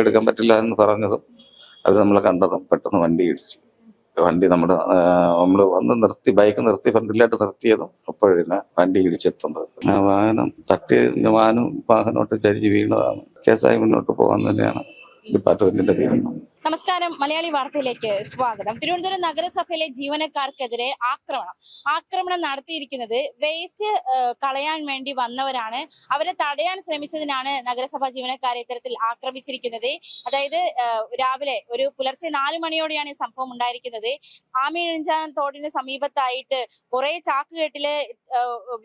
എടുക്കാൻ പറ്റില്ല എന്ന് പറഞ്ഞതും അവർ നമ്മളെ കണ്ടതും പെട്ടെന്ന് വണ്ടി ഇടിച്ചു. വണ്ടി നമ്മള് വന്ന് നിർത്തി, ബൈക്ക് നിർത്തി ഫ്രണ്ടിലായിട്ട് നിർത്തിയതും അപ്പോഴേ വണ്ടി ഇടിച്ചെത്തുന്നത്. വാഹനം തട്ടി, വാഹനോട്ട് ചരിഞ്ഞ് വീണതാണ്. കേസായി മുന്നോട്ട് പോകാൻ തന്നെയാണ് ഡിപ്പാർട്ട്മെന്റിന്റെ തീരുമാനം. നമസ്കാരം, മലയാളി വാർത്തയിലേക്ക് സ്വാഗതം. തിരുവനന്തപുരം നഗരസഭയിലെ ജീവനക്കാർക്കെതിരെ ആക്രമണം നടത്തിയിരിക്കുന്നത് വേസ്റ്റ് കളയാൻ വേണ്ടി വന്നവരാണ്. അവരെ തടയാൻ ശ്രമിച്ചതിനാണ് നഗരസഭാ ജീവനക്കാരെ ഇത്തരത്തിൽ ആക്രമിച്ചിരിക്കുന്നത്. അതായത് രാവിലെ ഒരു പുലർച്ചെ 4 മണിയോടെയാണ് ഈ സംഭവം ഉണ്ടായിരിക്കുന്നത്. ആമിഴഞ്ചാൻ തോടിന് സമീപത്തായിട്ട് കുറെ ചാക്കുകെട്ടില്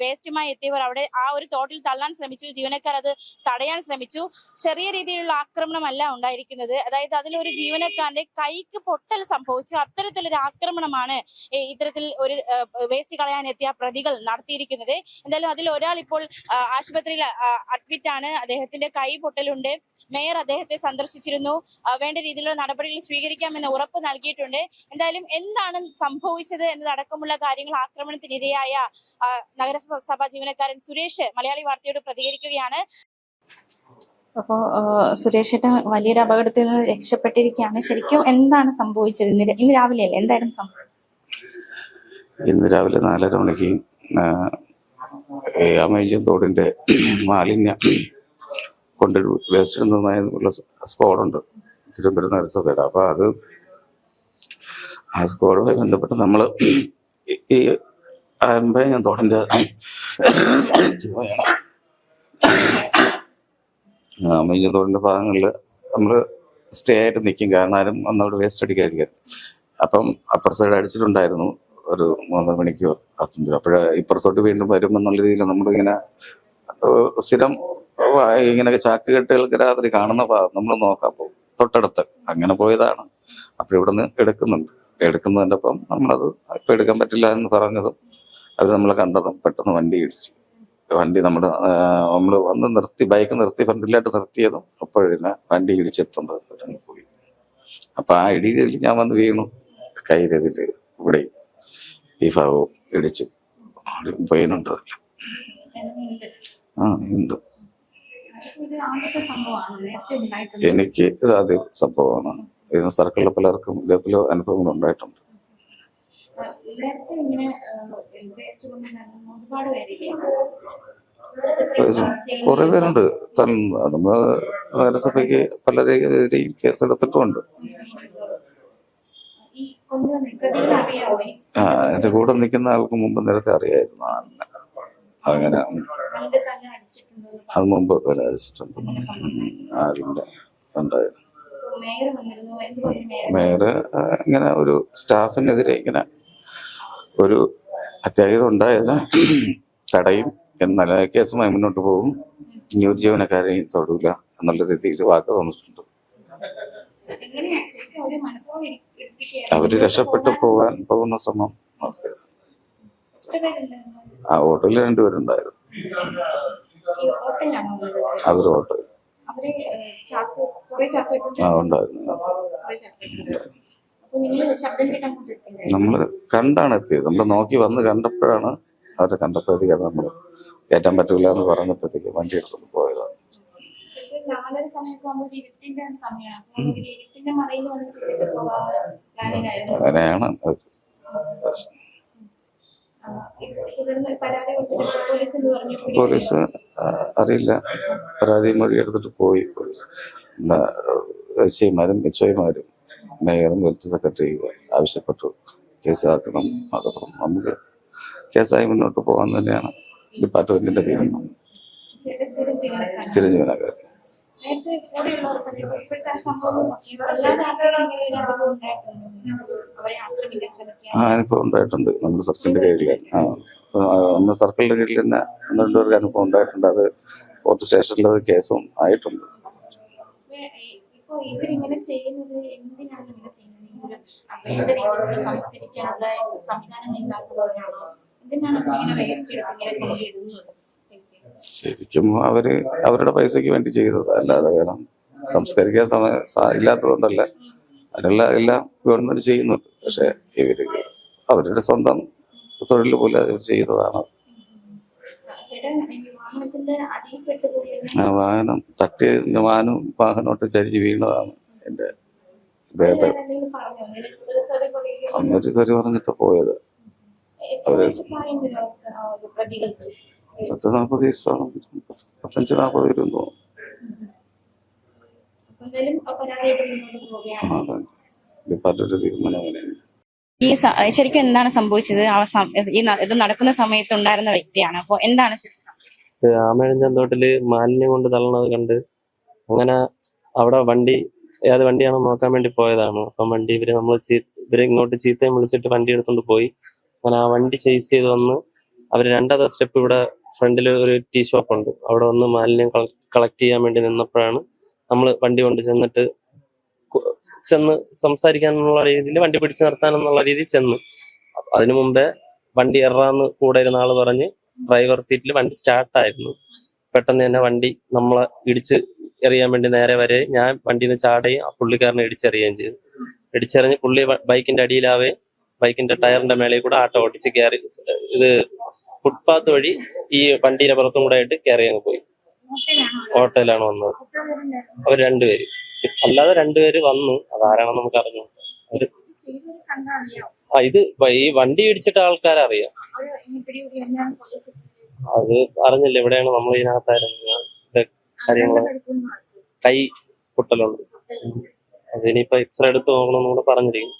വേസ്റ്റുമായി എത്തിയവർ അവിടെ ആ ഒരു തോട്ടിൽ തള്ളാൻ ശ്രമിച്ചു. ജീവനക്കാർ അത് തടയാൻ ശ്രമിച്ചു. ചെറിയ രീതിയിലുള്ള ആക്രമണമല്ല ഉണ്ടായിരിക്കുന്നത്. അതായത് അതിലൊരു ജീവനക്കാരന്റെ കൈക്ക് പൊട്ടൽ സംഭവിച്ചു. അത്തരത്തിലൊരു ആക്രമണമാണ് ഇത്തരത്തിൽ ഒരു വേസ്റ്റ് കളയാൻ എത്തിയ പ്രതികൾ നടത്തിയിരിക്കുന്നത്. എന്തായാലും അതിൽ ഒരാൾ ഇപ്പോൾ ആശുപത്രിയിൽ അഡ്മിറ്റ് ആണ്. അദ്ദേഹത്തിന്റെ കൈ പൊട്ടലുണ്ട്. മേയർ അദ്ദേഹത്തെ സന്ദർശിച്ചിരുന്നു. വേണ്ട രീതിയിലുള്ള നടപടികൾ സ്വീകരിക്കാമെന്ന് ഉറപ്പ് നൽകിയിട്ടുണ്ട്. എന്തായാലും എന്താണ് സംഭവിച്ചത് എന്നതടക്കമുള്ള കാര്യങ്ങൾ ആക്രമണത്തിനിരയായ നഗരസഭാ ജീവനക്കാരൻ സുരേഷ് മലയാളി വാർത്തയോട് പ്രതികരിക്കുകയാണ്. അപ്പോൾ സുരേഷേട്ടൻ വലിയൊരു അപകടത്തിൽ നിന്ന് രക്ഷപ്പെട്ടിരിക്കുകയാണ്. ശരിക്കും എന്താണ് സംഭവിച്ചത്? ഇന്ന് രാവിലെ അല്ലേ, എന്തായിരുന്നു സംഭവം? ഇന്ന് രാവിലെ 4:30 മണിക്ക് അമേജൻ തോടിന്റെ മാലിന്യം കൊണ്ട് വേസ്റ്റ് ഇടുന്നതുമായുള്ള സ്ക്വാഡുണ്ട് തിരുവനന്തപുരം നഗരസഭയുടെ. അപ്പൊ ആ സ്ക്വാഡുമായി ബന്ധപ്പെട്ട് നമ്മള് ഈ അമേജൻ തോടിന്റെ അമേജത്തോടിന്റെ ഭാഗങ്ങളിൽ നമ്മൾ സ്റ്റേ ആയിട്ട് നിൽക്കും. കാരണം ആരും അന്നവിടെ വേസ്റ്റ് അടിക്കാതിരിക്കാൻ. അപ്പം അപ്പർ സൈഡ് അടിച്ചിട്ടുണ്ടായിരുന്നു ഒരു 3 മണിക്കോ 10. അപ്പോഴേ ഇപ്പുറത്തോട്ട് വീണ്ടും വരുമെന്നുള്ള രീതിയിൽ നമ്മളിങ്ങനെ സ്ഥിരം ഇങ്ങനെ ചാക്കുകെട്ടുകൾക്ക് രാത്രി കാണുന്ന ഭാഗം നമ്മൾ നോക്കാൻ പോകും. തൊട്ടടുത്ത് അങ്ങനെ പോയതാണ്. അപ്പൊ ഇവിടെ നിന്ന് എടുക്കുന്നതിൻ്റെ ഒപ്പം നമ്മളത് ഇപ്പം എടുക്കാൻ പറ്റില്ല എന്ന് പറഞ്ഞതും അവർ നമ്മളെ കണ്ടതും പെട്ടെന്ന് വണ്ടി ഇടിച്ചു. വണ്ടി നമ്മള് വന്ന് നിർത്തി, ബൈക്ക് നിർത്തി ഫ്രണ്ടിലായിട്ട് നിർത്തിയതും അപ്പോഴേ വണ്ടി ഇടിച്ചെത്തുന്നത് പോയി. അപ്പൊ ആ ഇടിയിൽ ഞാൻ വന്ന് വീണു. കൈരതില് ഇവിടെ ഈ ഭാഗവും ഇടിച്ചു പോയിട്ടുണ്ട്. ഉണ്ട്. എനിക്ക് ഇത് ആദ്യ സംഭവമാണ്. ഇതിന് സർക്കിളിലെ പലർക്കും ഇതേപോലെ അനുഭവങ്ങൾ ഉണ്ടായിട്ടുണ്ട്. കുറെ പേരുണ്ട്. നമ്മള് നഗരസഭയ്ക്ക് പലരെയും കേസെടുത്തിട്ടുമുണ്ട്. എന്റെ കൂടെ നിൽക്കുന്ന ആൾക്ക് മുമ്പ് നേരത്തെ അറിയായിരുന്നു. അങ്ങനെ അത് മുമ്പ് വില അടിച്ചിട്ടുണ്ട്. ആരിന്റെ ഉണ്ടായിരുന്നു. മേയർ ഇങ്ങനെ ഒരു സ്റ്റാഫിനെതിരെ ഇങ്ങനെ ഒരു അത്യാഹിതം ഉണ്ടായതിന് തടയും, എന്നാൽ കേസുമായി മുന്നോട്ട് പോകും, ഇനിയൊരു ജീവനക്കാരെയും തൊടില്ല എന്നുള്ള രീതിയിൽ വാക്ക് തന്നിട്ടുണ്ട്. അവര് രക്ഷപ്പെട്ടു പോകുന്ന ശ്രമം നടത്തിയത്. ആ ഓട്ടോയിൽ 2 പേരുണ്ടായിരുന്നു. അവര് ഓട്ടോയിൽ ഉണ്ടായിരുന്നു. നമ്മള് കണ്ടാണ് എത്തിയത്. നമ്മള് നോക്കി വന്ന് കണ്ടപ്പോഴാണ് അവരെ കണ്ടപ്പോഴത്തേക്കാണ് നമ്മള് കയറ്റാൻ പറ്റൂല എന്ന് പറഞ്ഞപ്പോഴത്തേക്ക് വണ്ടി എടുത്തു പോയതാണ്. അങ്ങനെയാണ്. പോലീസ് അറിയില്ല, പരാതി മൊഴി എടുത്തിട്ട് പോയി. പോലീസ് എസ്ഐമാരും HOമാരും മേയറും ഹെൽത്ത് സെക്രട്ടറി ആവശ്യപ്പെട്ടു കേസാക്കണം. അതപ്പം നമുക്ക് കേസായി മുന്നോട്ട് പോകാൻ തന്നെയാണ് ഡിപ്പാർട്ട്മെന്റിന്റെ തീരുമാനം. സ്ഥിര ജീവനക്കാർ അനുഭവം ഉണ്ടായിട്ടുണ്ട്. നമ്മുടെ സർക്കിളിന്റെ കീഴിൽ നമ്മുടെ സർക്കിളിന്റെ കീഴിൽ തന്നെ 2 പേർക്ക് അനുഭവം ഉണ്ടായിട്ടുണ്ട്. അത് ഫോർത്ത് സ്റ്റേഷനിൽ അത് കേസും ആയിട്ടുണ്ട്. ശരിക്കും അവരുടെ പൈസക്ക് വേണ്ടി ചെയ്തത്, അല്ലാതെ വേണം സംസ്കരിക്കാൻ ഇല്ലാത്തതുകൊണ്ടല്ല. അതിനുള്ള എല്ലാം ഗവൺമെന്റ് ചെയ്യുന്നുണ്ട്. പക്ഷെ അവരുടെ സ്വന്തം തൊഴിൽ പോലെ അവർ ചെയ്തതാണ്. ചേട്ടൻ ഈ വാഹനത്തിന്റെ അടിയിൽപ്പെട്ടു പോയത് ആ വാഹനം തട്ടി ഞാനും വാഹനോട്ട് ചരിഞ്ഞ് വീണതാണ് എൻ്റെ ദേഹത്ത്. എന്തെങ്കിലും പറഞ്ഞോ? നിനക്ക് അന്നൊരു തെറി പറഞ്ഞിട്ട് പോയത്. എത്ര വയസ്സ് പ്രായം വരും അവർക്ക് ആ ഒരു പ്രതികൾക്ക്? 40 ദിവസമാണ്, 35-40 വരും തോന്നുന്നു. എന്തായാലും പരാതിയായിട്ട് മുന്നോട്ട് പോവുകയാണ്. അതെ, പലൊരു തീരുമാനം അങ്ങനെയാണ്. ഈ ശരിക്കും എന്താണ് സംഭവിച്ചത്? ഇത് നടക്കുന്ന സമയത്ത് ഉണ്ടായിരുന്ന വ്യക്തിയാണ്. അപ്പൊ എന്താണ് ശരിക്കും സംഭവിച്ചത്? ആമഴഞ്ചന്തോട്ടില് മാലിന്യം കൊണ്ട് തള്ളണത് കണ്ട് അങ്ങനെ അവിടെ വണ്ടി ഏത് വണ്ടിയാണോ നോക്കാൻ വേണ്ടി പോയതാണ്. അപ്പം വണ്ടി ഇവര് ഇങ്ങോട്ട് ചീത്തയും വിളിച്ചിട്ട് വണ്ടി എടുത്തോണ്ട് പോയി. അങ്ങനെ ആ വണ്ടി ചേസ് ചെയ്ത് വന്ന് അവര് രണ്ടാമത്തെ സ്റ്റെപ്പ് ഇവിടെ ഫ്രണ്ടിൽ ഒരു ടീ ഷോപ്പ് ഉണ്ട്, അവിടെ വന്ന് മാലിന്യം കളക്ട് ചെയ്യാൻ വേണ്ടി നിന്നപ്പോഴാണ് നമ്മൾ വണ്ടി കൊണ്ട് ചെന്ന് സംസാരിക്കാനുള്ള രീതിയിൽ വണ്ടി പിടിച്ചു നിർത്താനെന്നുള്ള രീതിയിൽ ചെന്ന്. അതിനു മുമ്പേ വണ്ടി എറാന്ന് കൂടെ ഇരുന്ന ആള് പറഞ്ഞ് ഡ്രൈവർ സീറ്റിൽ വണ്ടി സ്റ്റാർട്ടായിരുന്നു. പെട്ടെന്ന് തന്നെ വണ്ടി നമ്മളെ ഇടിച്ച് എറിയാൻ വേണ്ടി നേരെ വരെ ഞാൻ വണ്ടിയിൽ നിന്ന് ചാടുകയും ആ പുള്ളിക്കാരനെ ഇടിച്ചെറിയുകയും ചെയ്തു. ഇടിച്ചെറിഞ്ഞ് പുള്ളി ബൈക്കിന്റെ അടിയിലാവേ ബൈക്കിന്റെ ടയറിന്റെ മേലെ കൂടെ ആട്ടോ ഓടിച്ച് കയറി ഇത് ഫുട്പാത്ത് വഴി ഈ വണ്ടിയുടെ പുറത്തും കൂടെ ആയിട്ട് കയറി അങ്ങ് പോയി. ഓട്ടോയിലാണ് വന്നത് അവർ രണ്ടുപേര്, അല്ലാതെ രണ്ടുപേര് വന്നു. അതാരാണെന്ന് നമുക്ക് അറിഞ്ഞു. ഇത് ഈ വണ്ടി ഇടിച്ചിട്ട് ആൾക്കാരറിയാം. അത് അറിഞ്ഞില്ല, ഇവിടെയാണ് നമ്മൾ ഇതിനകത്തായിരുന്നു. കാര്യങ്ങള് കൈ പൊട്ടലുണ്ട്, അതിനിപ്പോ എക്സ്റേ എടുത്ത് നോക്കണമെന്ന് കൂടെ പറഞ്ഞിരിക്കും.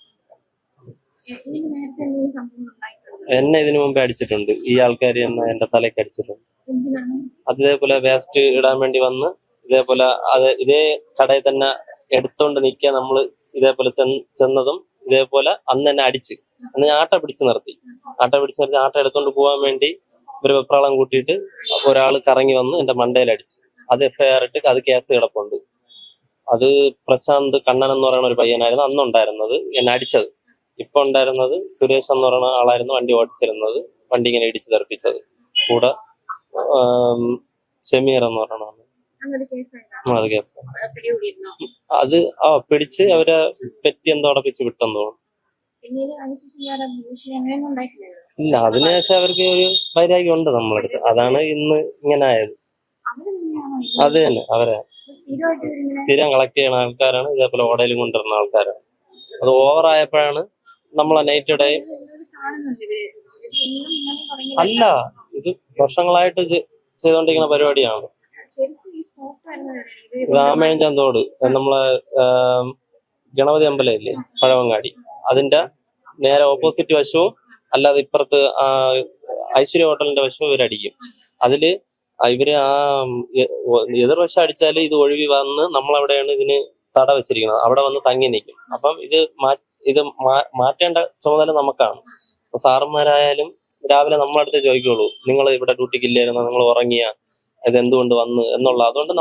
എന്നെ ഇതിനു മുമ്പേ അടിച്ചിട്ടുണ്ട് ഈ ആൾക്കാർ, എന്നെ എന്റെ തലയ്ക്ക് അടിച്ചിട്ടുണ്ട്. അതേപോലെ വേസ്റ്റ് ഇടാൻ വേണ്ടി വന്ന് ഇതേപോലെ ഇതേ കടയിൽ തന്നെ എടുത്തോണ്ട് നിൽക്കാൻ നമ്മള് ഇതേപോലെ ചെന്നതും ഇതേപോലെ അന്ന് എന്നെ അടിച്ച്. അന്ന് ഞാൻ ആട്ട പിടിച്ച് നിർത്തി ആട്ട എടുത്തോണ്ട് പോകാൻ വേണ്ടി ഒരു വെപ്രാളം കൂട്ടിയിട്ട് ഒരാള് കറങ്ങി വന്ന് എന്റെ മണ്ടയിലടിച്ച്. അത് FIR ഇട്ട് അത് കേസ് കിടപ്പുണ്ട്. അത് പ്രശാന്ത് കണ്ണൻ എന്ന് പറയുന്ന ഒരു പയ്യനായിരുന്നു അന്നുണ്ടായിരുന്നത്, എന്നെ അടിച്ചത്. ഇപ്പൊ ഉണ്ടായിരുന്നത് സുരേഷ് എന്ന് പറയുന്ന ആളായിരുന്നു വണ്ടി ഓടിച്ചിരുന്നത്, വണ്ടി ഇങ്ങനെ ഇടിച്ച് തെറിപ്പിച്ചത്. കൂടെ ഷമീർ എന്ന് പറയുന്ന അത് കേസ്. അത് പിടിച്ച് അവരെ പെറ്റി എന്തോ അടപ്പിച്ച് വിട്ടെന്ന് തോന്നുന്നു. ഇല്ല, അതിനുശേഷം അവർക്ക് ഒരു വൈരാഗ്യം ഉണ്ട് നമ്മളടുത്ത്. അതാണ് ഇന്ന് ഇങ്ങനെ ആയത്. അത് തന്നെ, അവരെ സ്ഥിരം കളക്ട് ചെയ്യുന്ന ആൾക്കാരാണ്, ഇതേപോലെ ഓടയിലും കൊണ്ടുവരുന്ന ആൾക്കാരാണ്. അത് ഓവറായപ്പോഴാണ് നമ്മളെ നൈറ്റ് ഡേ. അല്ല, ഇത് വർഷങ്ങളായിട്ട് ചെയ്തുകൊണ്ടിരിക്കുന്ന പരിപാടിയാണ്. രാമേഞ്ചന്തോട് നമ്മളെ ഗണപതി അമ്പലമില്ലേ പഴവങ്ങാടി, അതിന്റെ നേരെ ഓപ്പോസിറ്റ് വശവും അല്ലാതെ ഇപ്പുറത്ത് ഐശ്വര്യ ഹോട്ടലിന്റെ വശവും ഇവരടിക്കും. അതില് ഇവര് എതിർവശം അടിച്ചാല് ഇത് ഒഴിവി വന്ന് നമ്മളവിടെയാണ് ഇതിന് തട വെച്ചിരിക്കുന്നത്, അവിടെ വന്ന് തങ്ങി നിൽക്കും. അപ്പം ഇത് മാറ്റേണ്ട ചുമതല നമുക്കാണ്. അപ്പൊ സാറന്മാരായാലും രാവിലെ നമ്മളടുത്ത് ചോദിക്കുള്ളൂ, നിങ്ങൾ ഇവിടെ ഡ്യൂട്ടിക്ക് ഇല്ലായിരുന്നോ, നിങ്ങൾ ഉറങ്ങിയ, ഇത് എന്തുകൊണ്ട് വന്ന് എന്നുള്ള. അതുകൊണ്ട്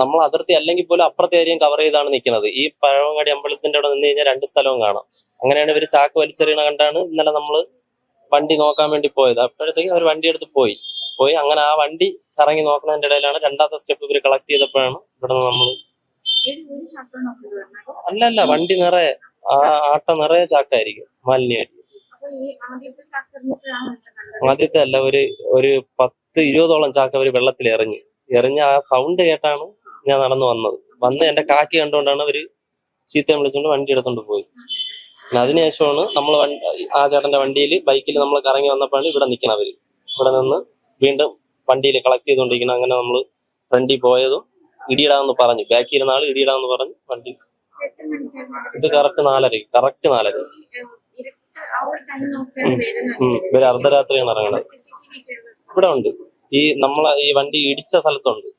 നമ്മൾ അതിർത്തി അല്ലെങ്കിൽ പോലും അപ്പുറത്തെ ഏരിയയും കവർ ചെയ്താണ് നിൽക്കുന്നത്. ഈ പഴവങ്ങാടി അമ്പലത്തിന്റെ അവിടെ നിന്ന് കഴിഞ്ഞാൽ 2 സ്ഥലവും കാണാം. അങ്ങനെയാണ് ഇവര് ചാക്ക് വലിച്ചെറിയണ കണ്ടാണ് ഇന്നലെ നമ്മള് വണ്ടി നോക്കാൻ വേണ്ടി പോയത്. അപ്പോഴത്തേക്ക് അവർ വണ്ടി എടുത്ത് പോയി. അങ്ങനെ ആ വണ്ടി കറങ്ങി നോക്കുന്നതിന്റെ ഇടയിലാണ് രണ്ടാമത്തെ സ്റ്റെപ്പ് ഇവര് കളക്ട് ചെയ്തപ്പോഴാണ് ഇവിടെ നിന്ന് നമ്മള് അല്ല വണ്ടി നിറയെ ആട്ട നിറയെ ചാക്കായിരിക്കും, മാലിന്യമായിരിക്കും. ആദ്യത്തെ അല്ല, ഒരു 10-20ഓളം ചാക്ക അവര് വെള്ളത്തിൽ എറിഞ്ഞ് ആ സൗണ്ട് കേട്ടാണ് ഞാൻ നടന്നു വന്ന് എന്റെ കാക്കി കണ്ടുകൊണ്ടാണ് അവര് ചീത്തയും വിളിച്ചുകൊണ്ട് വണ്ടി എടുത്തോണ്ട് പോയി. അതിനുശേഷമാണ് നമ്മൾ ആ ചേട്ടന്റെ ബൈക്കിൽ നമ്മൾ കറങ്ങി വന്നപ്പോഴാണ് ഇവിടെ നിൽക്കണവര്. ഇവിടെ നിന്ന് വീണ്ടും വണ്ടിയിൽ കളക്ട് ചെയ്തുകൊണ്ടിരിക്കണം. അങ്ങനെ നമ്മൾ ഫ്രണ്ടിൽ പോയതും ഇടിയിടാമെന്ന് പറഞ്ഞു, ബാക്കിൽ ഇരുന്ന ആൾ ഇടിയിടാമെന്ന് പറഞ്ഞ് വണ്ടി. ഇത് കറക്റ്റ് 4:30. ഇവര് അർദ്ധരാത്രിയാണ് ഇറങ്ങണത്. ഇവിടെ ഉണ്ട്, ഈ നമ്മളെ ഈ വണ്ടി ഇടിച്ച സ്ഥലത്തുണ്ട്.